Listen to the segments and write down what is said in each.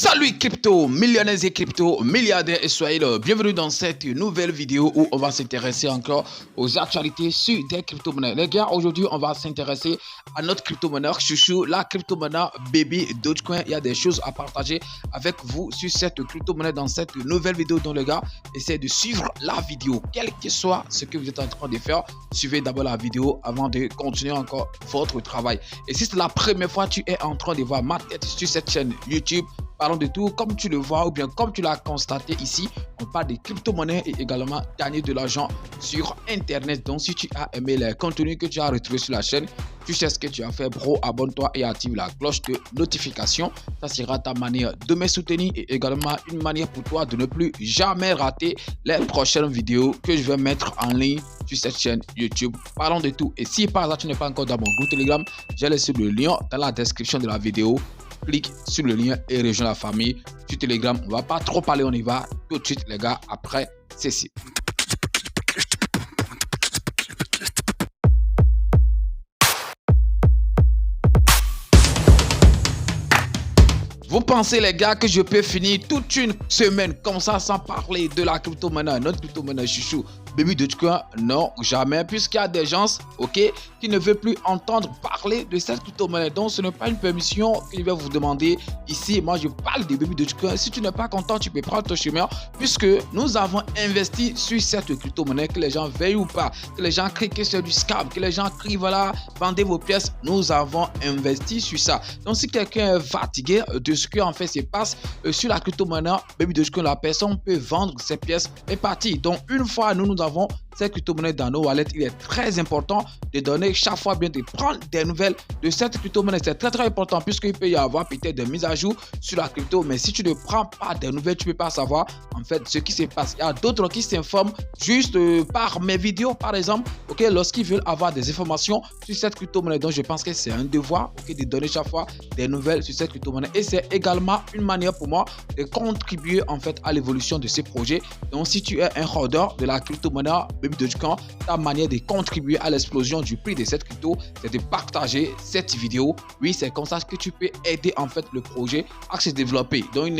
Salut crypto millionnaires et crypto milliardaires et soyez le bienvenue dans cette nouvelle vidéo où on va s'intéresser encore aux actualités sur des crypto-monnaies. Les gars, aujourd'hui on va s'intéresser à notre crypto-monnaie chouchou, la crypto-monnaie Baby Dogecoin. Il y a des choses à partager avec vous sur cette crypto-monnaie dans cette nouvelle vidéo. Donc les gars, essayez de suivre la vidéo, quel que soit ce que vous êtes en train de faire. Suivez d'abord la vidéo avant de continuer encore votre travail. Et si c'est la première fois que tu es en train de voir ma tête sur cette chaîne YouTube, parlons de tout, comme tu le vois ou bien comme tu l'as constaté ici, on parle de crypto-monnaies et également gagner de l'argent sur internet. Donc si tu as aimé les contenus que tu as retrouvés sur la chaîne, tu sais ce que tu as fait bro, abonne-toi et active la cloche de notification. Ça sera ta manière de me soutenir et également une manière pour toi de ne plus jamais rater les prochaines vidéos que je vais mettre en ligne sur cette chaîne YouTube. Parlons de tout. Et si par hasard tu n'es pas encore dans mon groupe Telegram, j'ai laissé le lien dans la description de la vidéo. Clique sur le lien et rejoins la famille sur Telegram. On va pas trop parler, on y va tout de suite les gars après ceci. Vous pensez les gars que je peux finir toute une semaine comme ça sans parler de la crypto-monnaie, notre crypto-monnaie chouchou Baby Dogecoin? Non, jamais, puisqu'il y a des gens, ok, qui ne veulent plus entendre parler de cette crypto-monnaie. Donc ce n'est pas une permission que je vais vous demander ici. Moi je parle de Baby Dogecoin. Si tu n'es pas content, tu peux prendre ton chemin, puisque nous avons investi sur cette crypto-monnaie, que les gens veillent ou pas, que les gens crient que c'est du scam, que les gens crient voilà, vendez vos pièces. Nous avons investi sur ça. Donc si quelqu'un est fatigué de ce qui en fait se passe sur la crypto-monnaie Baby Dogecoin, la personne peut vendre ses pièces et partir. Donc une fois nous avons cette crypto-monnaie dans nos wallets, il est très important de donner chaque fois bien de prendre des nouvelles de cette crypto-monnaie. C'est très important puisqu'il peut y avoir peut-être des mises à jour sur la crypto, mais si tu ne prends pas des nouvelles, tu ne peux pas savoir en fait ce qui se passe. Il y a d'autres qui s'informent juste par mes vidéos par exemple, ok, lorsqu'ils veulent avoir des informations sur cette crypto-monnaie. Donc je pense que c'est un devoir, ok, de donner chaque fois des nouvelles sur cette crypto-monnaie, et c'est également une manière pour moi de contribuer en fait à l'évolution de ces projets. Donc si tu es un holder de la crypto-monnaie Baby Dogecoin, ta manière de contribuer à l'explosion du prix de cette crypto, c'est de partager cette vidéo. Oui, c'est comme ça que tu peux aider en fait le projet à se développer. Donc il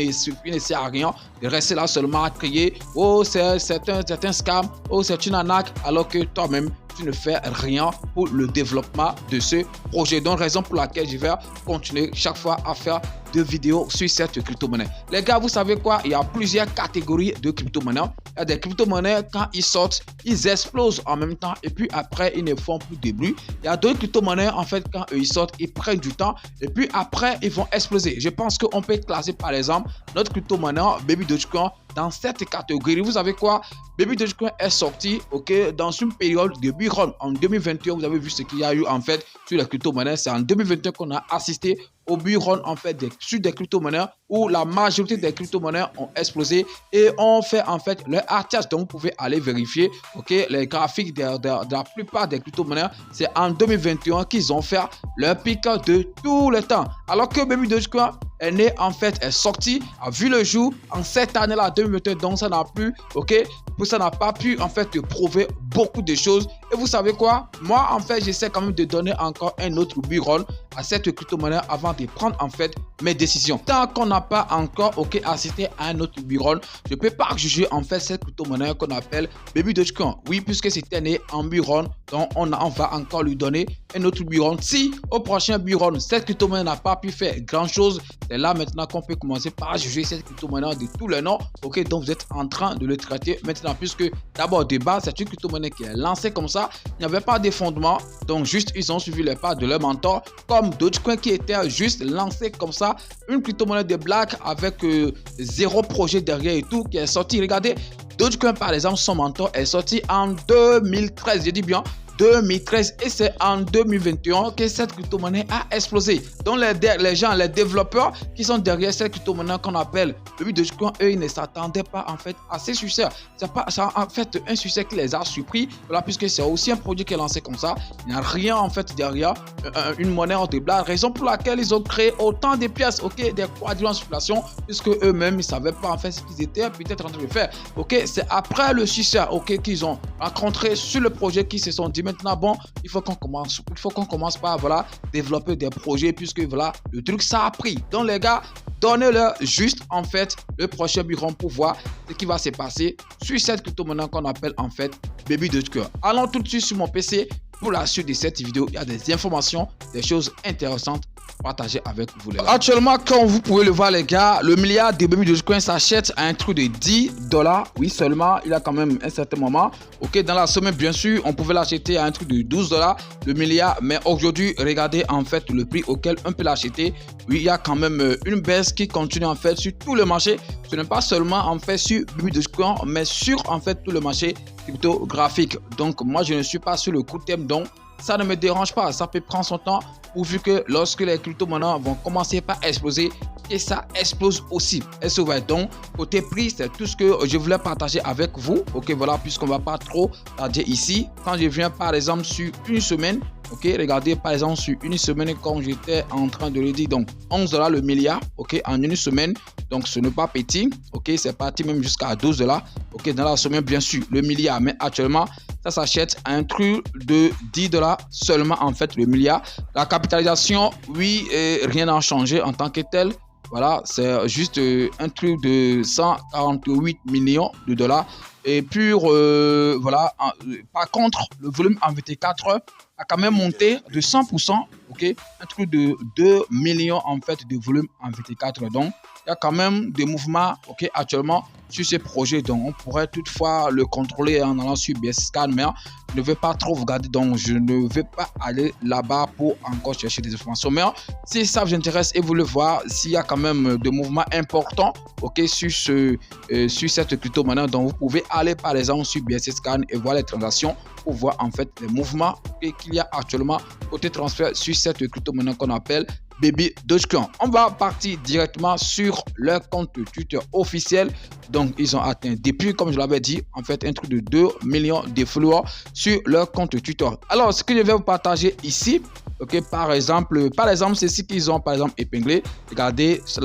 ne sert à rien de rester là seulement à crier oh c'est un scam, oh c'est une arnaque, alors que toi-même tu ne fais rien pour le développement de ce projet. Donc raison pour laquelle je vais continuer chaque fois à faire de vidéos sur cette crypto-monnaie. Les gars, vous savez quoi? Il y a plusieurs catégories de crypto-monnaies. Il y a des crypto-monnaies, quand ils sortent, ils explosent en même temps et puis après, ils ne font plus de bruit. Il y a d'autres crypto-monnaies, en fait, quand ils sortent, ils prennent du temps et puis après, ils vont exploser. Je pense qu'on peut classer par exemple notre crypto-monnaie Baby Dogecoin dans cette catégorie. Vous savez quoi? Baby Dogecoin est sorti, ok, dans une période de bull run. En 2021, vous avez vu ce qu'il y a eu en fait sur les crypto-monnaies. C'est en 2021 qu'on a assisté au bull run en fait sur des crypto-monnaies où la majorité des crypto-monnaies ont explosé et ont fait en fait leur artiage. Donc vous pouvez aller vérifier, ok, les graphiques de la plupart des crypto-monnaies. C'est en 2021 qu'ils ont fait leur pic de tout le temps. Alors que Baby Dogecoin est né en fait, est sorti, a vu le jour en cette année-là 2021. Donc ça n'a plus, ok, ça n'a pas pu en fait prouver beaucoup de choses. Et vous savez quoi? Moi en fait j'essaie quand même de donner encore un autre bull run à cette crypto-monnaie avant de prendre en fait mes décisions. Tant qu'on n'a pas encore ok assisté à un autre bull run, je peux pas juger en fait cette crypto-monnaie qu'on appelle Baby Dogecoin. Oui, puisque c'était né en bull run, donc on va encore lui donner un autre bull run. Si au prochain bull run cette crypto-monnaie n'a pas pu faire grand chose, c'est là maintenant qu'on peut commencer par juger cette crypto-monnaie de tous les noms. Ok, donc vous êtes en train de le traiter maintenant, puisque d'abord de base c'est une crypto-monnaie qui est lancée comme ça, il n'y avait pas de fondement, donc juste ils ont suivi les pas de leur mentor, comme Dogecoin qui était juste lancé comme ça, une crypto-monnaie de blague avec zéro projet derrière et tout, qui est sorti. Regardez, Dogecoin par exemple, son mentor est sorti en 2013, je dis bien 2013, et c'est en 2021 que cette crypto-monnaie a explosé. Donc les gens, les développeurs qui sont derrière cette crypto-monnaie qu'on appelle Baby Dogecoin, eux, ils ne s'attendaient pas en fait à ces succès. C'est en fait un succès qui les a surpris, voilà, puisque c'est aussi un produit qui est lancé comme ça. Il n'y a rien en fait derrière, une monnaie en blague. Raison pour laquelle ils ont créé autant de pièces, ok, des quadrilles en circulation, puisque eux-mêmes ils savaient pas en fait ce qu'ils étaient peut-être en train de faire. Ok, c'est après le succès, ok, qu'ils ont rencontré sur le projet, qui se sont dit maintenant bon, il faut qu'on commence par voilà développer des projets, puisque voilà le truc ça a pris. Donc les gars, donnez-leur juste en fait le prochain bureau pour voir ce qui va se passer sur cette crypto-monnaie qu'on appelle en fait Baby Dogecoin. Allons tout de suite sur mon PC pour la suite de cette vidéo. Il y a des informations, des choses intéressantes partager avec vous les gars. Actuellement, comme vous pouvez le voir les gars, le milliard de Baby Dogecoin s'achète à un truc de $10. Oui, seulement, il a quand même un certain moment. Ok, dans la semaine, bien sûr, on pouvait l'acheter à un truc de $12, le milliard. Mais aujourd'hui, regardez en fait le prix auquel on peut l'acheter. Oui, il y a quand même une baisse qui continue en fait sur tout le marché. Ce n'est pas seulement en fait sur Baby Dogecoin, mais sur en fait tout le marché cryptographique. Donc, moi, je ne suis pas sur le court terme, donc ça ne me dérange pas. Ça peut prendre son temps pourvu que lorsque les crypto-monnaies vont commencer par exploser, et ça explose aussi. Et ça va donc côté prix, c'est tout ce que je voulais partager avec vous. Ok, voilà, puisqu'on va pas trop tarder ici. Quand je viens par exemple sur une semaine, ok, regardez par exemple sur une semaine comme j'étais en train de le dire, donc $11 le milliard, ok, en une semaine. Donc ce n'est pas petit, ok, c'est parti même jusqu'à $12, ok, dans la semaine bien sûr le milliard, mais actuellement ça s'achète à un truc de $10 seulement en fait le milliard. La capitalisation, oui, rien n'a changé en tant que tel. Voilà, c'est juste un truc de 148 millions de dollars. Et puis, voilà, par contre, le volume en 24 heures a quand même monté de 100%. Ok, un truc de 2 millions en fait de volume en 24 heures. Donc, il y a quand même des mouvements, ok, actuellement sur ces projets. Donc, on pourrait toutefois le contrôler en allant sur BSScan, mais je ne vais pas trop regarder. Donc, je ne vais pas aller là-bas pour encore chercher des informations. Mais si ça vous intéresse et vous voulez voir s'il y a quand même des mouvements importants, ok, sur cette crypto-monnaie, donc vous pouvez aller par exemple sur BSScan et voir les transactions pour voir en fait les mouvements qu'il y a actuellement côté transfert sur cette crypto-monnaie qu'on appelle Baby Dogecoin. On va partir directement sur leur compte Twitter officiel. Donc, ils ont atteint depuis, comme je l'avais dit, en fait, un truc de 2 millions de followers sur leur compte Twitter. Alors, ce que je vais vous partager ici, ok, par exemple, c'est ce qu'ils ont, par exemple, épinglé. Regardez, ça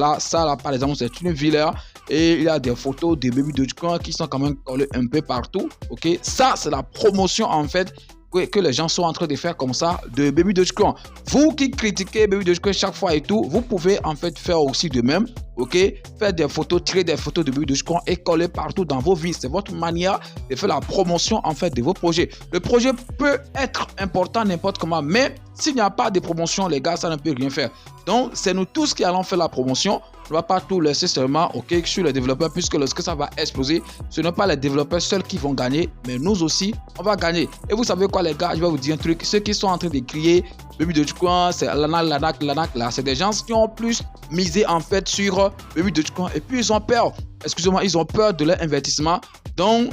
là, par exemple, c'est une ville et il y a des photos de Baby Dogecoin qui sont quand même collées un peu partout. Ok, ça, c'est la promotion, en fait, que les gens sont en train de faire comme ça de Baby Dogecoin. Vous qui critiquez Baby Dogecoin chaque fois et tout, vous pouvez en fait faire aussi de même. Ok, faire des photos, tirer des photos de Baby Dogecoin et coller partout dans vos vies. C'est votre manière de faire la promotion en fait de vos projets. Le projet peut être important n'importe comment, mais s'il n'y a pas de promotion, les gars, ça ne peut rien faire. Donc, c'est nous tous qui allons faire la promotion. On ne va pas tout laisser seulement sur les développeurs, puisque lorsque ça va exploser, ce n'est pas les développeurs seuls qui vont gagner, mais nous aussi, on va gagner. Et vous savez quoi, les gars, je vais vous dire un truc. Ceux qui sont en train de crier Baby Dogecoin, c'est l'anac, là, c'est des gens qui ont plus misé en fait sur Baby Dogecoin et puis ils ont peur. Excusez-moi, ils ont peur de leur investissement. Donc,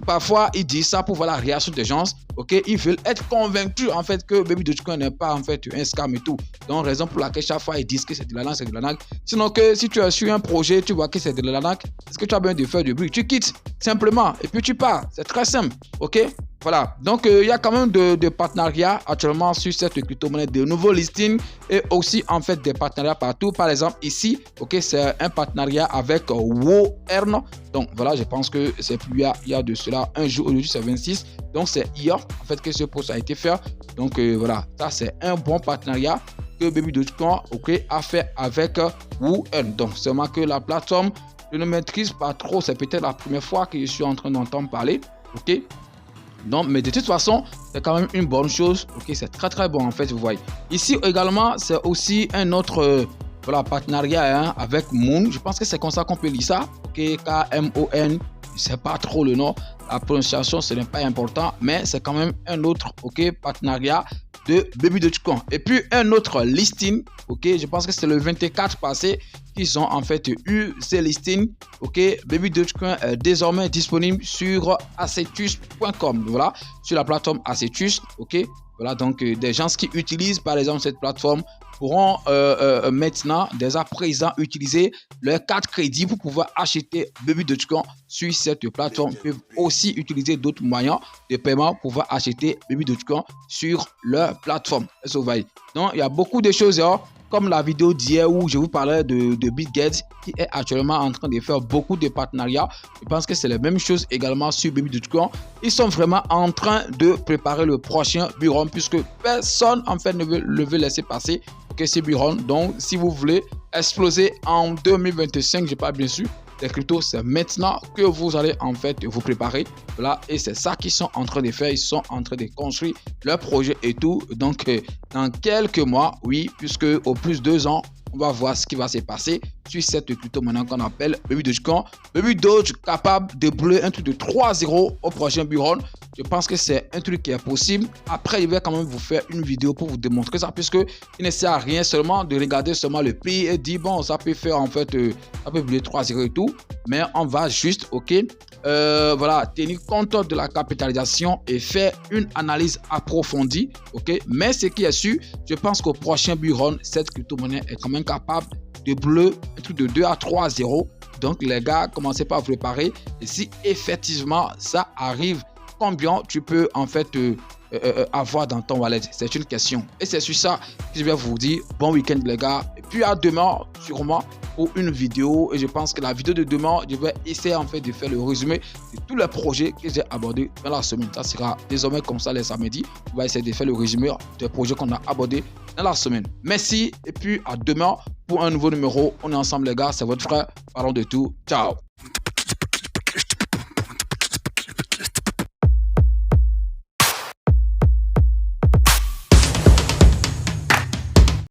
parfois, ils disent ça pour voir la réaction des gens. Ok, ils veulent être convaincus en fait que Baby Dogecoin n'est pas en fait un scam et tout. Donc, raison pour laquelle chaque fois ils disent que c'est de l'arnaque, c'est de l'arnaque. Sinon, que si tu as su un projet, tu vois que c'est de l'arnaque, est-ce que tu as besoin de faire du bruit? Tu quittes simplement et puis tu pars. C'est très simple. Ok. Voilà, donc il y a quand même de partenariats actuellement sur cette crypto-monnaie, de nouveaux listings et aussi en fait des partenariats partout. Par exemple ici, ok, c'est un partenariat avec WoEarn. Donc voilà, je pense que c'est plus il y a de cela un jour, aujourd'hui c'est 26. Donc c'est hier en fait que ce post a été fait. Donc voilà, ça c'est un bon partenariat que Baby Dogecoin a fait avec WoEarn. Donc seulement que la plateforme, je ne maîtrise pas trop. C'est peut-être la première fois que je suis en train d'entendre parler. Ok. Non, mais de toute façon, c'est quand même une bonne chose. Ok, c'est très très bon en fait, vous voyez. Ici également, c'est aussi un autre voilà, partenariat avec Moon. Je pense que c'est comme ça qu'on peut lire ça. Ok, K-M-O-N. Je ne sais pas trop le nom. La prononciation, ce n'est pas important, mais c'est quand même un autre partenariat de Baby Dogecoin. Et puis un autre listing, ok, je pense que c'est le 24 passé qu'ils ont en fait eu ces listings. Ok, Baby Dogecoin est désormais disponible sur Acetus.com, voilà, sur la plateforme Acetus. Ok, voilà, donc des gens qui utilisent par exemple cette plateforme pourront maintenant, dès à présent, utiliser leur carte crédit pour pouvoir acheter Baby Dogecoin sur cette plateforme. Ils peuvent aussi utiliser d'autres moyens de paiement pour pouvoir acheter Baby Dogecoin sur leur plateforme. Donc, il y a beaucoup de choses, comme la vidéo d'hier où je vous parlais de Bill Gates qui est actuellement en train de faire beaucoup de partenariats. Je pense que c'est la même chose également sur Baby Dogecoin. Ils sont vraiment en train de préparer le prochain bureau puisque personne en fait ne veut laisser passer. ok, c'est Buron. Donc si vous voulez exploser en 2025, j'ai pas bien sûr les cryptos, c'est maintenant que vous allez en fait vous préparer. Voilà, et c'est ça qu'ils sont en train de faire. Ils sont en train de construire leur projet et tout. Donc dans quelques mois, oui, puisque au plus 2 ans, on va voir ce qui va se passer sur cette crypto maintenant qu'on appelle Baby Dogecoin. Baby Doge capable de brûler un truc de 3-0 au prochain Buron. Je pense que c'est un truc qui est possible. Après, je vais quand même vous faire une vidéo pour vous démontrer ça, puisque il ne sert à rien seulement de regarder seulement le prix et dire bon, ça peut faire en fait, ça peut brûler 3-0 et tout. Mais on va juste, ok, voilà, tenir compte de la capitalisation et faire une analyse approfondie, ok. Mais ce qui est sûr, je pense qu'au prochain Buron, cette crypto-monnaie est quand même capable de bleu un truc de 2-3-0. Donc les gars, commencez pas à vous préparer. Et si effectivement ça arrive, combien tu peux en fait avoir dans ton wallet? C'est une question. Et c'est sur ça que je vais vous dire bon week-end les gars. Et puis à demain sûrement pour une vidéo. Et je pense que la vidéo de demain, je vais essayer en fait de faire le résumé de tous les projets que j'ai abordés dans la semaine. Ça sera désormais comme ça les samedis. On va essayer de faire le résumé des projets qu'on a abordés dans la semaine. Merci et puis à demain pour un nouveau numéro. On est ensemble les gars, c'est votre frère. Parlons de tout. Ciao.